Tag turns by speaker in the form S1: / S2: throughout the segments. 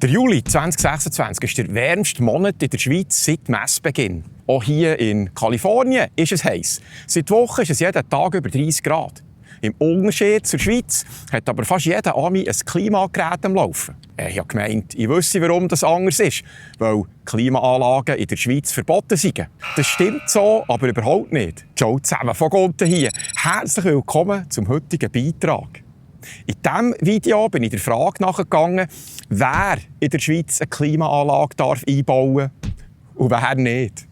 S1: Der Juli 2026 ist der wärmste Monat in der Schweiz seit Messbeginn. Auch hier in Kalifornien ist es heiß. Seit Wochen ist es jeden Tag über 30 Grad. Im Unterschied zur Schweiz hat aber fast jeder Ami ein Klimagerät am Laufen. Ich habe gemeint, ich wüsste, warum das anders ist, weil Klimaanlagen in der Schweiz verboten sind. Das stimmt so, aber überhaupt nicht. Ciao zusammen von Gonten hier. Herzlich willkommen zum heutigen Beitrag. In diesem Video bin ich der Frage nachgegangen, wer in der Schweiz eine Klimaanlage einbauen darf und wer nicht.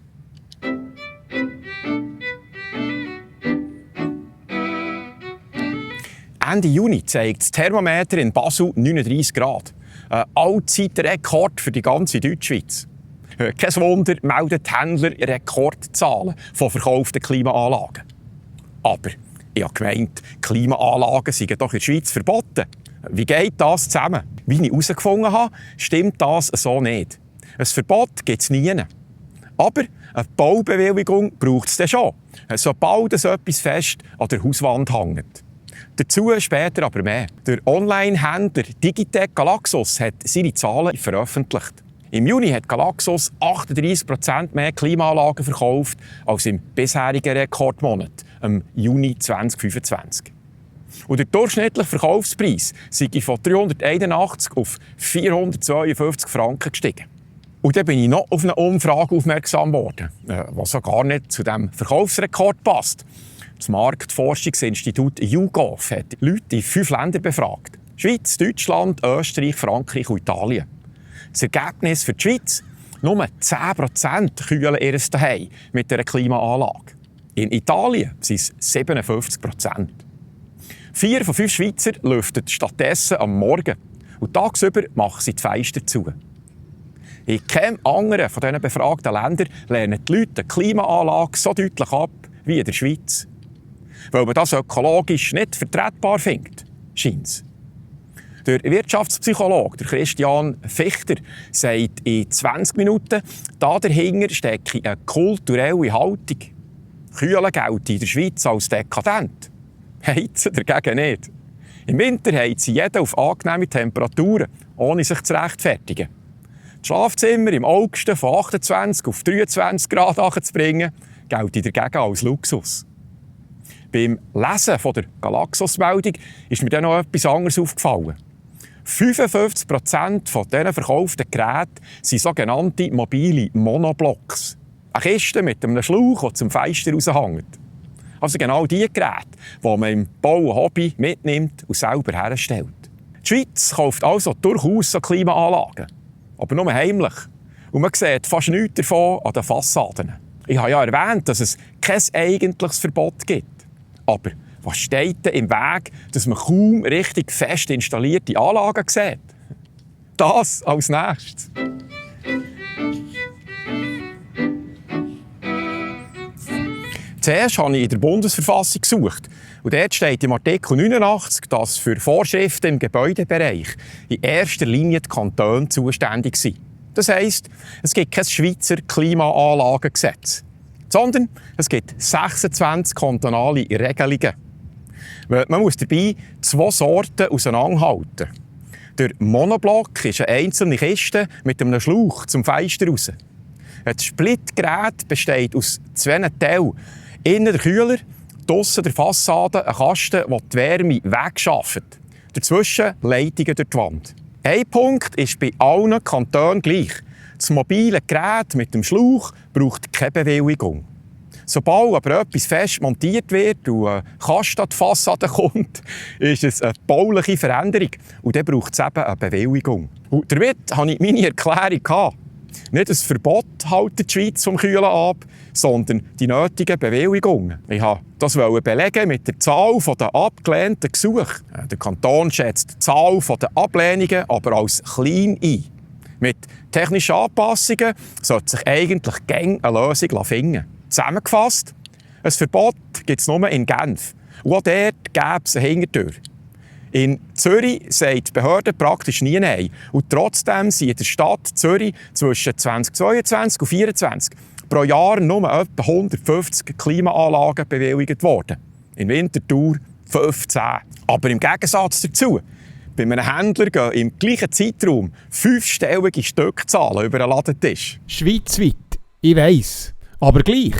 S1: Ende Juni zeigt das Thermometer in Basel 39 Grad. Ein Allzeitrekord für die ganze Deutschschweiz. Kein Wunder, melden die Händler Rekordzahlen von verkauften Klimaanlagen. Aber ich habe gemeint, Klimaanlagen seien doch in der Schweiz verboten. Wie geht das zusammen? Wie ich herausgefunden habe, stimmt das so nicht. Ein Verbot gibt es nie. Aber eine Baubewilligung braucht es dann schon, sobald es etwas fest an der Hauswand hängt. Dazu später aber mehr. Der Online-Händler Digitec Galaxus hat seine Zahlen veröffentlicht. Im Juni hat Galaxus 38% mehr Klimaanlagen verkauft als im bisherigen Rekordmonat, im Juni 2025. Und der durchschnittliche Verkaufspreis sei von 381 auf 452 Franken gestiegen. Und dann bin ich noch auf eine Umfrage aufmerksam geworden, was so gar nicht zu diesem Verkaufsrekord passt. Das Marktforschungsinstitut YouGov hat Leute in 5 Ländern befragt. Schweiz, Deutschland, Österreich, Frankreich und Italien. Das Ergebnis für die Schweiz? Nur 10% kühlen ihr Zuhause mit einer Klimaanlage. In Italien sind es 57%. 4 von 5 Schweizer lüften stattdessen am Morgen. Und tagsüber machen sie die Fenster zu. In keinem anderen von diesen befragten Ländern lehnen die Leute die Klimaanlage so deutlich ab wie in der Schweiz. Weil man das ökologisch nicht vertretbar findet, scheint es. Der Wirtschaftspsychologe Christian Fichter sagt in 20 Minuten, dahinter stecke eine kulturelle Haltung. Kühlen gelte in der Schweiz als dekadent. Heizen dagegen nicht. Im Winter heizt jeder auf angenehme Temperaturen, ohne sich zu rechtfertigen. Das Schlafzimmer im August von 28 auf 23 Grad zu gelte dagegen als Luxus. Beim Lesen von der Galaxus-Meldung ist mir dann noch etwas anderes aufgefallen. 55% von diesen verkauften Geräten sind sogenannte mobile Monoblocks. Eine Kiste mit einem Schlauch, der zum Fenster raushängt. Also genau die Geräte, die man im Bau und Hobby mitnimmt und selber herstellt. Die Schweiz kauft also durchaus so Klimaanlagen, aber nur heimlich. Und man sieht fast nichts davon an den Fassaden. Ich habe ja erwähnt, dass es kein eigentliches Verbot gibt. Aber was steht denn im Weg, dass man kaum richtig fest installierte Anlagen sieht? Das als nächstes. Zuerst habe ich in der Bundesverfassung gesucht. Und dort steht im Artikel 89, dass für Vorschriften im Gebäudebereich in erster Linie die Kantone zuständig sind. Das heisst, es gibt kein Schweizer Klimaanlagengesetz, sondern es gibt 26 kantonale Regelungen. Man muss dabei 2 Sorten auseinanderhalten. Der Monoblock ist eine einzelne Kiste mit einem Schlauch zum Fenster raus. Das Splitgerät besteht aus 2 Teilen. Innen der Kühler, draussen der Fassade ein Kasten, der die Wärme wegschafft. Dazwischen Leitungen durch die Wand. Ein Punkt ist bei allen Kantonen gleich. Das mobile Gerät mit dem Schlauch braucht keine Bewilligung. Sobald aber etwas fest montiert wird und ein Kasten an die Fassade kommt, ist es eine bauliche Veränderung. Und dann braucht es eben eine Bewilligung. Und damit hatte ich meine Erklärung gehabt. Nicht ein Verbot hält die Schweiz vom Kühlen ab, sondern die nötigen Bewilligungen. Ich wollte das belegen mit der Zahl der abgelehnten Gesuche. Der Kanton schätzt die Zahl der Ablehnungen aber als klein ein. Mit technischen Anpassungen sollte sich eigentlich gäng eine Lösung finden. Zusammengefasst, ein Verbot gibt es nur in Genf. Und auch dort gäbe es eine Hintertür. In Zürich sagt die Behörde praktisch nie Nein. Und trotzdem sind in der Stadt Zürich zwischen 2022 und 2024 pro Jahr nur etwa 150 Klimaanlagen bewilligt worden. In Winterthur 15. Aber im Gegensatz dazu Bei einem Händler gehen im gleichen Zeitraum 5-stellige Stückzahlen über den Ladentisch.
S2: Schweizweit, ich weiss, aber gleich.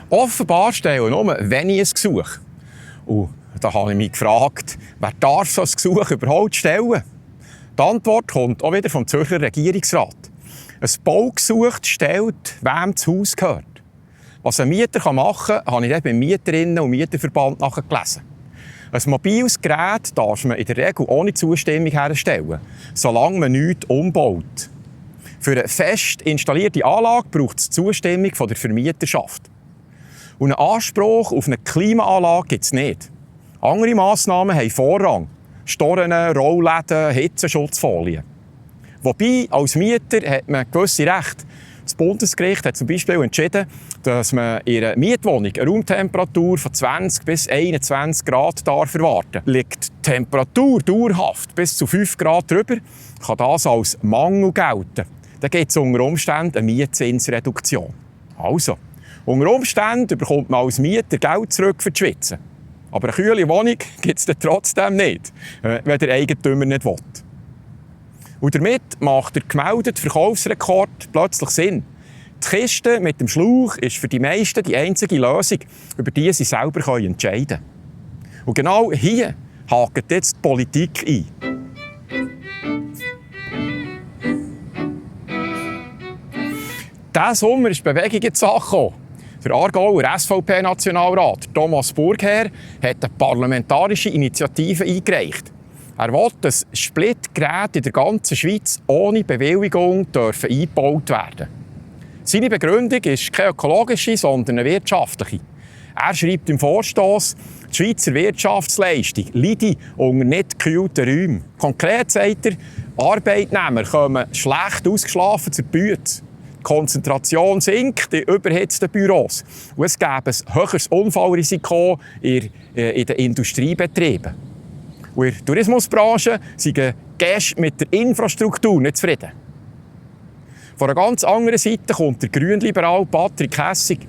S1: Offenbar stellen nur wenige ein Gesuch. Und da habe ich mich gefragt, wer darf so ein Gesuch überhaupt stellen? Die Antwort kommt auch wieder vom Zürcher Regierungsrat. Ein Baugesuch stellt, wem das Haus gehört. Was ein Mieter machen kann, habe ich dann beim Mieterinnen- und Mieterverband nachgelesen. Ein mobiles Gerät darf man in der Regel ohne Zustimmung herstellen, solange man nichts umbaut. Für eine fest installierte Anlage braucht es die Zustimmung von der Vermieterschaft. Und einen Anspruch auf eine Klimaanlage gibt es nicht. Andere Massnahmen haben Vorrang. Stornen, Rollläden, Hitzeschutzfolien. Wobei, als Mieter hat man gewisse Rechte. Das Bundesgericht hat zum Beispiel entschieden, dass man in einer Mietwohnung eine Raumtemperatur von 20 bis 21 Grad erwarten darf. Liegt die Temperatur dauerhaft bis zu 5 Grad drüber, kann das als Mangel gelten. Dann gibt es unter Umständen eine Mietzinsreduktion. Also, unter Umständen bekommt man als Mieter Geld zurück für die Schweize. Aber eine kühle Wohnung gibt es dann trotzdem nicht, wenn der Eigentümer nicht will. Und damit macht der gemeldete Verkaufsrekord plötzlich Sinn. Die Kiste mit dem Schlauch ist für die meisten die einzige Lösung, über die sie selber entscheiden können. Und genau hier hakt jetzt die Politik ein. Diesen Sommer ist Bewegung in die Sache gekommen. Der Aargauer SVP-Nationalrat Thomas Burgherr hat eine parlamentarische Initiative eingereicht. Er will, dass Splitgeräte in der ganzen Schweiz ohne Bewilligung eingebaut werden dürfen. Seine Begründung ist keine ökologische, sondern eine wirtschaftliche. Er schreibt im Vorstoss, die Schweizer Wirtschaftsleistung leide unter nicht gekühlten Räumen. Konkret sagt er, Arbeitnehmer kommen schlecht ausgeschlafen zur Bütze. Die Konzentration sinkt in überhitzten Büros. Und es gäbe ein höheres Unfallrisiko in den Industriebetrieben. Und in der Tourismusbranche sind Gäste mit der Infrastruktur nicht zufrieden. Von einer ganz anderen Seite kommt der Grünliberal Patrick Hässig.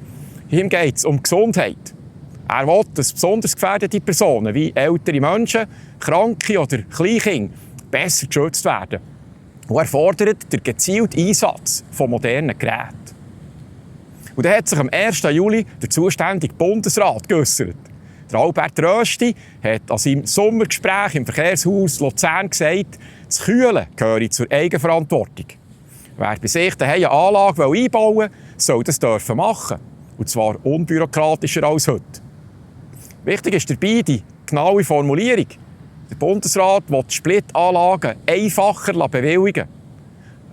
S1: Ihm geht es um Gesundheit. Er will, dass besonders gefährdete Personen wie ältere Menschen, Kranke oder Kleinkinder besser geschützt werden. Und er fordert den gezielten Einsatz von modernen Geräten. Und dann hat sich am 1. Juli der zuständige Bundesrat geäussert. Der Albert Rösti hat an seinem Sommergespräch im Verkehrshaus Luzern gesagt, das Kühlen gehöre zur Eigenverantwortung. Wer bei sich daheim eine Anlage einbauen will, soll das dürfen machen. Und zwar unbürokratischer als heute. Wichtig ist dabei die genaue Formulierung. Der Bundesrat will die Splitanlagen einfacher bewilligen.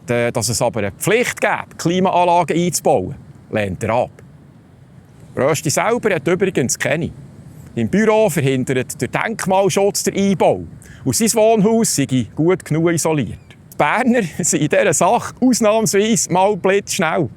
S1: Dass es aber eine Pflicht gibt, Klimaanlagen einzubauen, lehnt er ab. Rösti selber hat übrigens keine. Im Büro verhindert der Denkmalschutz den Einbau. Und sein Wohnhaus sei gut genug isoliert. Die Berner sind in dieser Sache ausnahmsweise mal blitzschnell.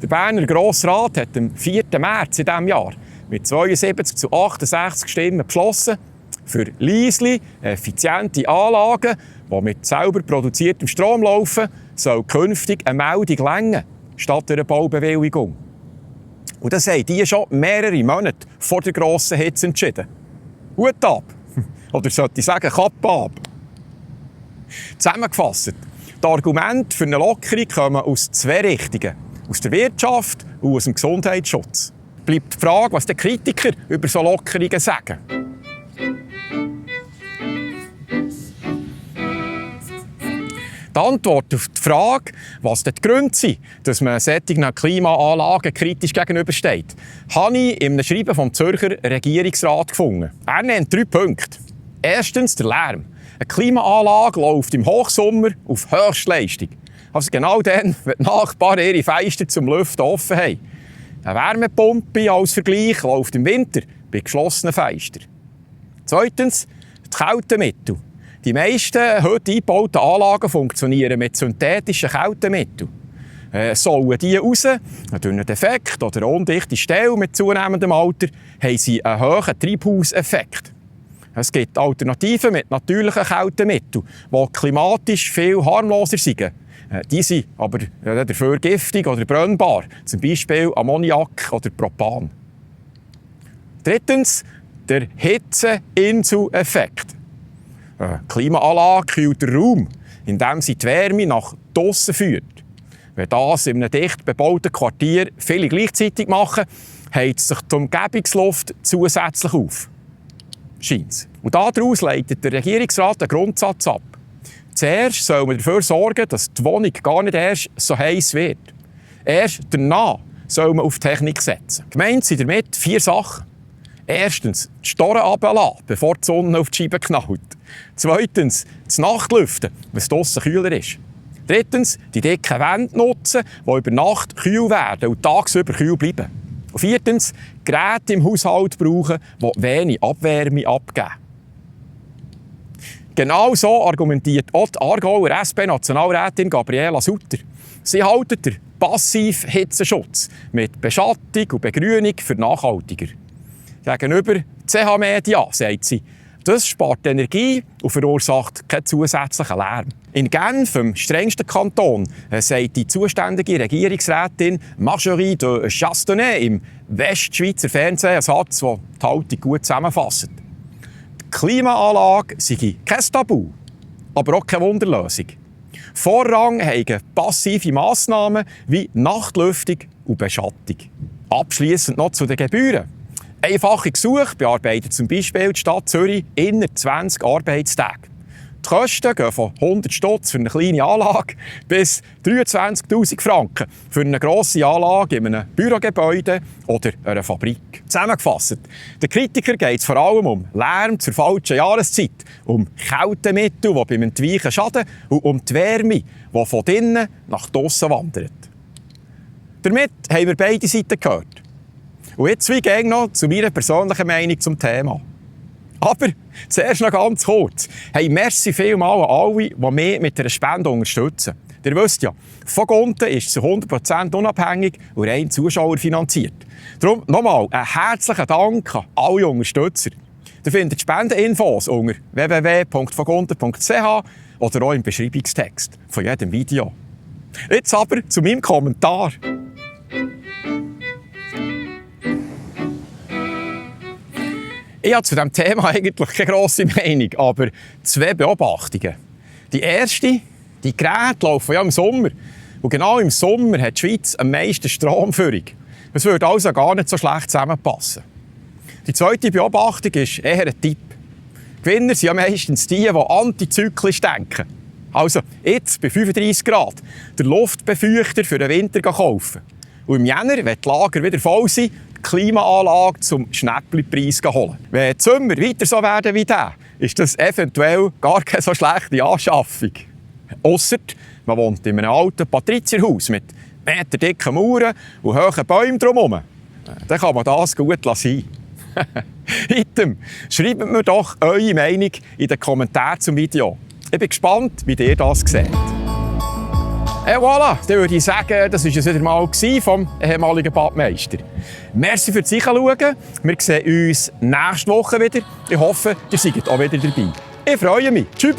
S1: Der Berner Grossrat hat am 4. März in diesem Jahr mit 72 zu 68 Stimmen beschlossen, für leise, effiziente Anlagen, die mit selber produziertem Strom laufen, soll künftig eine Meldung reichen, statt einer Baubewilligung. Und das haben die schon mehrere Monate vor der grossen Hitze entschieden. Hut ab! Oder sollte ich sagen, Kappe ab! Zusammengefasst, die Argumente für eine Lockerung kommen aus zwei Richtungen. Aus der Wirtschaft und aus dem Gesundheitsschutz. Bleibt die Frage, was die Kritiker über so Lockerungen sagen. Die Antwort auf die Frage, was die Gründe sind, dass man solchen Klimaanlagen kritisch gegenübersteht, habe ich in einem Schreiben vom Zürcher Regierungsrat gefunden. Er nennt 3 Punkte. Erstens der Lärm. Eine Klimaanlage läuft im Hochsommer auf Höchstleistung. Also genau dann, wenn die Nachbarn ihre Fenster zum Lüften offen haben. Eine Wärmepumpe als Vergleich läuft im Winter bei geschlossenen Fenstern. Zweitens die Kältemittel. Die meisten heute eingebauten Anlagen funktionieren mit synthetischen Kältemitteln. Sollen die raus, durch einen Defekt oder eine undichte Stelle mit zunehmendem Alter, haben sie einen hohen Treibhauseffekt. Es gibt Alternativen mit natürlichen Kältemitteln, die klimatisch viel harmloser sind. Die sind aber dafür giftig oder brennbar, zum Beispiel Ammoniak oder Propan. Drittens, der Hitzeinsel-Effekt. Eine Klimaanlage kühlt den Raum, indem sie die Wärme nach draussen führt. Wenn das in einem dicht bebauten Quartier viele gleichzeitig machen, heizt sich die Umgebungsluft zusätzlich auf. Scheint's. Und daraus leitet der Regierungsrat einen Grundsatz ab. Zuerst soll man dafür sorgen, dass die Wohnung gar nicht erst so heiß wird. Erst danach soll man auf Technik setzen. Gemeint sind damit 4 Sachen. Erstens, die Storen runterlassen, bevor die Sonne auf die Scheibe knallt. Zweitens, das Nachtlüften, wenn es draussen kühler ist. Drittens, die dicken Wände nutzen, die über Nacht kühl werden und tagsüber kühl bleiben. Und viertens, Geräte im Haushalt brauchen, die wenig Abwärme abgeben. Genau so argumentiert auch die Aargauer SP-Nationalrätin Gabriela Sutter. Sie halten den passiven Hitzeschutz mit Beschattung und Begrünung für nachhaltiger. Gegenüber CH Media sagt sie, das spart Energie und verursacht keinen zusätzlichen Lärm. In Genf, dem strengsten Kanton, sagt die zuständige Regierungsrätin Marjorie de Chastonnay im Westschweizer Fernsehen einen Satz, der die Haltung gut zusammenfasst. Die Klimaanlage sei kein Tabu, aber auch keine Wunderlösung. Vorrang haben passive Massnahmen wie Nachtlüftung und Beschattung. Abschliessend noch zu den Gebühren. Einfache Gesuche bearbeitet zum Beispiel die Stadt Zürich innerhalb 20 Arbeitstage. Die Kosten gehen von 100 Stutz für eine kleine Anlage bis 23'000 Franken für eine grosse Anlage in einem Bürogebäude oder einer Fabrik. Zusammengefasst, den Kritikern geht es vor allem um Lärm zur falschen Jahreszeit, um Kältemittel, die beim Entweichen schaden, und um die Wärme, die von drinnen nach draussen wandert. Damit haben wir beide Seiten gehört. Und jetzt wie gehen noch zu meiner persönlichen Meinung zum Thema. Aber zuerst noch ganz kurz. Hey, merci vielmals an alle, die mich mit einer Spende unterstützen. Ihr wisst ja, Vogonten ist zu 100% unabhängig und rein zuschauerfinanziert. Darum nochmal einen herzlichen Dank an alle Unterstützer. Ihr findet Spendeninfos unter www.vogonten.ch oder auch im Beschreibungstext von jedem Video. Jetzt aber zu meinem Kommentar. Ich habe zu diesem Thema eigentlich keine grosse Meinung, aber 2 Beobachtungen. Die erste, die Geräte laufen ja im Sommer. Und genau im Sommer hat die Schweiz am meisten Stromführung. Es würde also gar nicht so schlecht zusammenpassen. Die zweite Beobachtung ist eher ein Tipp. Gewinner sind ja meistens die antizyklisch denken. Also jetzt bei 35 Grad den Luftbefeuchter für den Winter kaufen. Und im Jänner, wenn die Lager wieder voll sind, die Klimaanlage zum Schnäppli-Preis holen. Wenn die Sommer weiter so werden wie der, ist das eventuell gar keine so schlechte Anschaffung. Ausser man wohnt in einem alten Patrizierhaus mit meterdicken Mauern und hohen Bäumen drumherum. Dann kann man das gut lassen. Item, schreibt mir doch eure Meinung in den Kommentaren zum Video. Ich bin gespannt, wie ihr das seht. Et voilà, dann würde ich sagen, das war es wieder mal vom ehemaligen Badmeister. Merci fürs Reinschauen. Wir sehen uns nächste Woche wieder. Ich hoffe, ihr seid auch wieder dabei. Ich freue mich. Tschüss.